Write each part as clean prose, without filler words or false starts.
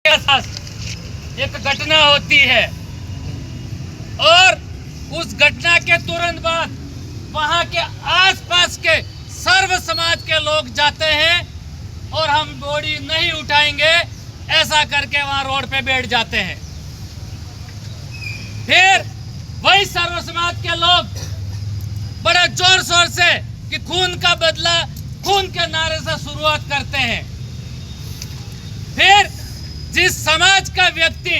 एक घटना होती है और उस घटना के तुरंत बाद वहां के आसपास के सर्व समाज के लोग जाते हैं और हम बोरी नहीं उठाएंगे ऐसा करके वहां रोड पे बैठ जाते हैं। फिर वही सर्व समाज के लोग बड़े जोर शोर से कि खून का बदला खून के नारे से शुरुआत करते हैं। फिर जिस समाज का व्यक्ति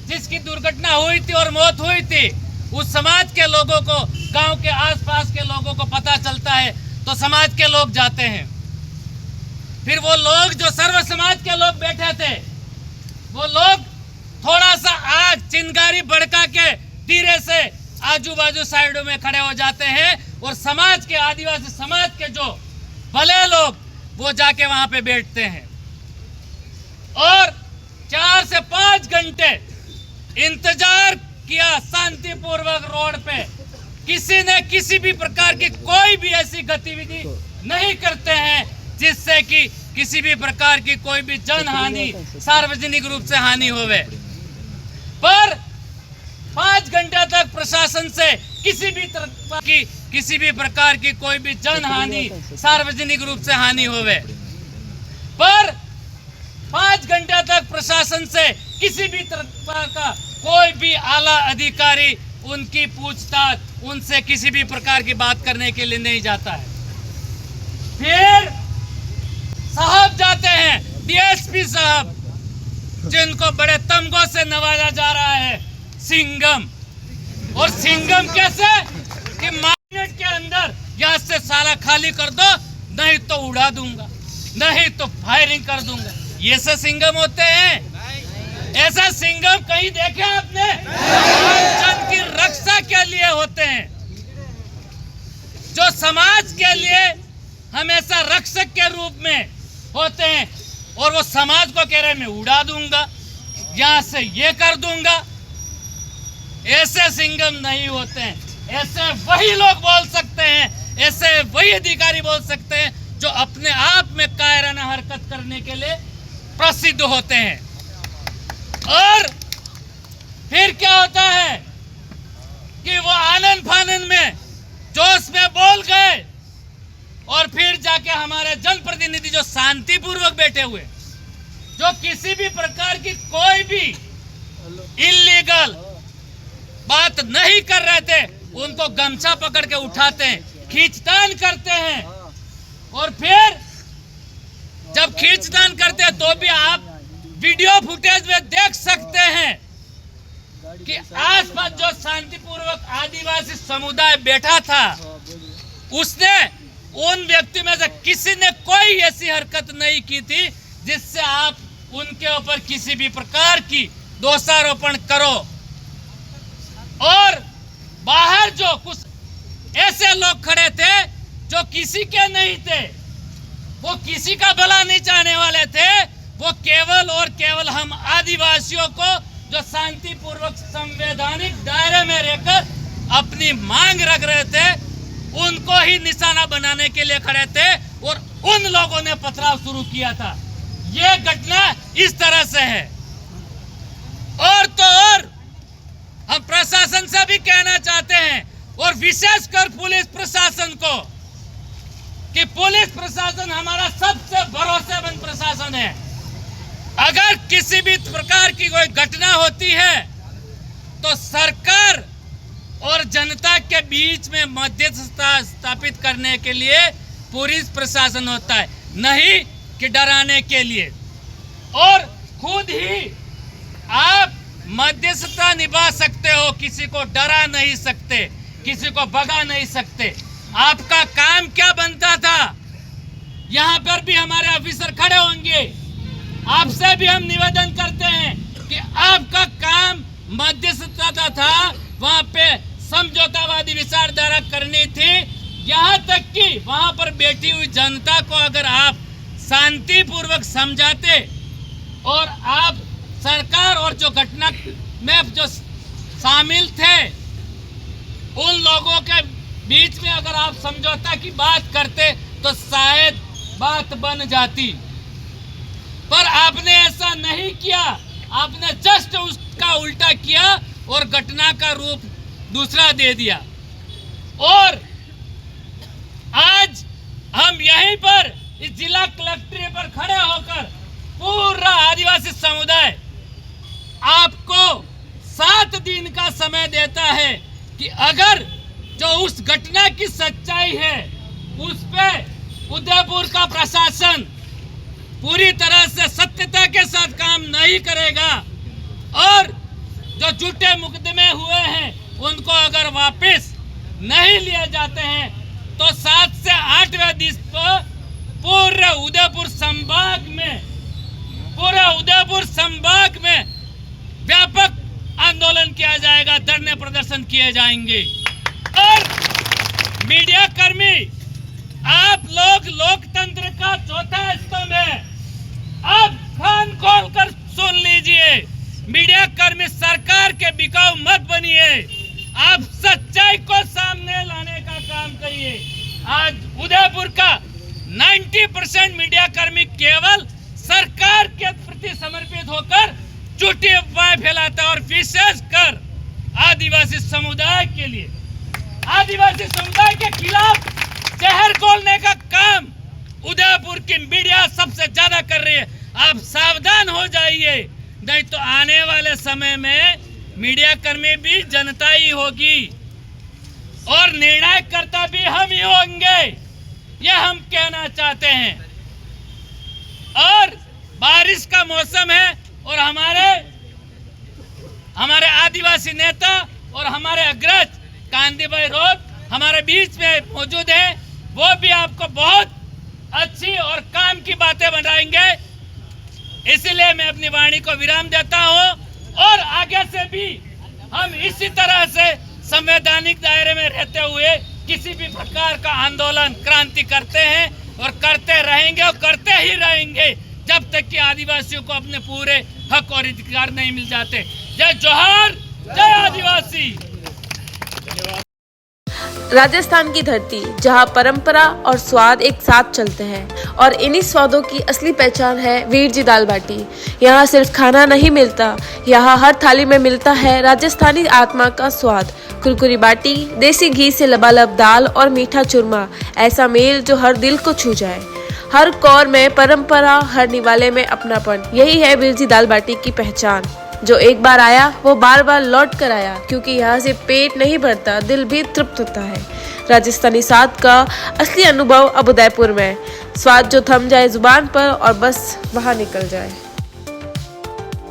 जिसकी दुर्घटना हुई थी और मौत हुई थी उस समाज के लोगों को, गांव के आसपास के लोगों को पता चलता है तो समाज के लोग जाते हैं। फिर वो लोग जो सर्व समाज के लोग बैठे थे वो लोग थोड़ा सा आग चिंगारी भड़का के धीरे से आजू बाजू साइडों में खड़े हो जाते हैं और समाज के, आदिवासी समाज के जो भले लोग वो जाके वहां पे बैठते हैं और 4 से 5 घंटे इंतजार किया शांतिपूर्वक रोड पे। किसी ने किसी भी प्रकार की कोई भी ऐसी गतिविधि नहीं करते हैं जिससे कि किसी भी प्रकार की कोई भी जन हानि, सार्वजनिक रूप से हानि होवे। पर 5 घंटे तक प्रशासन से किसी भी प्रकार की कोई भी जन हानि, सार्वजनिक रूप से हानि होवे। पर 5 घंटे तक प्रशासन से किसी भी तरह का कोई भी आला अधिकारी उनकी पूछताछ, उनसे किसी भी प्रकार की बात करने के लिए नहीं जाता है। फिर साहब जाते हैं, डीएसपी साहब, जिनको बड़े तमगों से नवाजा जा रहा है, सिंघम। और सिंघम कैसे कि मिनट के अंदर यहाँ से साला खाली कर दो, नहीं तो उड़ा दूंगा, नहीं तो फायरिंग कर दूंगा। ये सब सिंघम होते हैं? ऐसा सिंघम कहीं देखे आपने? जन की रक्षा के लिए होते हैं, जो समाज के लिए हमेशा रक्षक के रूप में होते हैं और वो समाज को कह रहे हैं मैं उड़ा दूंगा, यहां से ये कर दूंगा। ऐसे सिंघम नहीं होते हैं। ऐसे वही लोग बोल सकते हैं, ऐसे वही अधिकारी बोल सकते हैं जो अपने आप में कायराना हरकत करने के लिए प्रसिद्ध होते हैं। और फिर क्या होता है कि वो आनंद फानंद में जोश में बोल गए और फिर जाके हमारे जनप्रतिनिधि जो शांतिपूर्वक बैठे हुए, जो किसी भी प्रकार की कोई भी इलीगल बात नहीं कर रहे थे, उनको गमछा पकड़ के उठाते हैं, खींचतान करते हैं। और फिर जब खींचतान करते हैं तो भी आप वीडियो फुटेज में देख सकते हैं कि आसपास जो शांतिपूर्वक आदिवासी समुदाय बैठा था उसने उन व्यक्ति में से किसी ने कोई ऐसी हरकत नहीं की थी जिससे आप उनके ऊपर किसी भी प्रकार की दोषारोपण करो। और बाहर जो कुछ ऐसे लोग खड़े थे जो किसी के नहीं थे, वो किसी का भला नहीं चाहने वाले थे, वो केवल और केवल हम आदिवासियों को जो शांतिपूर्वक संवैधानिक दायरे में रहकर अपनी मांग रख रहे थे उनको ही निशाना बनाने के लिए खड़े थे और उन लोगों ने पथराव शुरू किया था। ये घटना इस तरह से है। और तो और हम प्रशासन से भी कहना चाहते हैं और विशेषकर पुलिस प्रशासन को कि पुलिस प्रशासन हमारा सबसे भरोसेमंद प्रशासन है। अगर किसी भी प्रकार की कोई घटना होती है तो सरकार और जनता के बीच में मध्यस्थता स्थापित करने के लिए पुलिस प्रशासन होता है, नहीं कि डराने के लिए। और खुद ही आप मध्यस्थता निभा सकते हो, किसी को डरा नहीं सकते, किसी को भगा नहीं सकते। आपका काम क्या बनता था? यहाँ पर भी हमारे ऑफिसर खड़े होंगे, आपसे भी हम निवेदन करते हैं कि आपका काम मध्यस्थता था, वहां पे समझौतावादी विचारधारा करनी थी। यहाँ तक कि वहां पर बैठी हुई जनता को अगर आप शांतिपूर्वक समझाते और आप सरकार और जो घटना में जो शामिल थे उन लोगों के बीच में अगर आप समझौता की बात करते तो शायद बात बन जाती। पर आपने ऐसा नहीं किया। घटना का रूप दूसरा दे दिया। और आज हम यहीं पर इस जिला कलेक्ट्रेट पर खड़े होकर पूरा आदिवासी समुदाय आपको 7 दिन का समय देता है कि अगर जो उस घटना की सच्चाई है उस पे उदयपुर का प्रशासन पूरी तरह से सत्यता के साथ काम नहीं करेगा और जो झूठे मुकदमे हुए हैं उनको अगर वापस नहीं लिए जाते हैं तो 7 से 8वें दिन को पूरे उदयपुर संभाग में व्यापक आंदोलन किया जाएगा, धरने प्रदर्शन किए जाएंगे। और मीडिया कर्मी, आप लोग लोकतंत्र का चौथा स्तंभ है। आप कान खोलकर सुन लीजिए, मीडिया कर्मी सरकार के बिकाऊ मत बनिए, आप सच्चाई को सामने लाने का काम करिए। आज उदयपुर का 90% मीडिया कर्मी केवल सरकार के प्रति समर्पित होकर झूठी अफवाहें फैलाता है और विशेषकर आदिवासी समुदाय के लिए, आदिवासी समुदाय के खिलाफ जहर घोलने का काम उदयपुर की मीडिया सबसे ज्यादा कर रही है। आप सावधान हो जाइए, नहीं तो आने वाले समय में मीडिया कर्मी भी जनता ही होगी और निर्णयकर्ता भी हम ही होंगे, यह हम कहना चाहते हैं। और बारिश का मौसम है और हमारे आदिवासी नेता और हमारे अग्रज कांदी भाई रोड हमारे बीच में मौजूद है, वो भी आपको बहुत अच्छी और काम की बातें बताएंगे। इसलिए मैं अपनी वाणी को विराम देता हूं और आगे से भी हम इसी तरह से संवैधानिक दायरे में रहते हुए किसी भी प्रकार का आंदोलन क्रांति करते हैं और करते रहेंगे और करते ही रहेंगे जब तक कि आदिवासियों को अपने पूरे हक और अधिकार नहीं मिल जाते। जय जोहार, जय आदिवासी। राजस्थान की धरती जहां परंपरा और स्वाद एक साथ चलते हैं और इन्हीं स्वादों की असली पहचान है वीर जी दाल बाटी। यहाँ सिर्फ खाना नहीं मिलता, यहाँ हर थाली में मिलता है राजस्थानी आत्मा का स्वाद। कुरकुरी बाटी, देसी घी से लबालब दाल और मीठा चूरमा, ऐसा मेल जो हर दिल को छू जाए। हर कौर में परंपरा, हर निवाले में अपनापन, यही है वीर जी दाल बाटी की पहचान। जो एक बार आया वो बार बार लौट कर आया, क्योंकि यहाँ से पेट नहीं भरता, दिल भी तृप्त होता है। राजस्थानी स्वाद का असली अनुभव अब उदयपुर में, स्वाद जो थम जाए जुबान पर और बस वहाँ निकल जाए।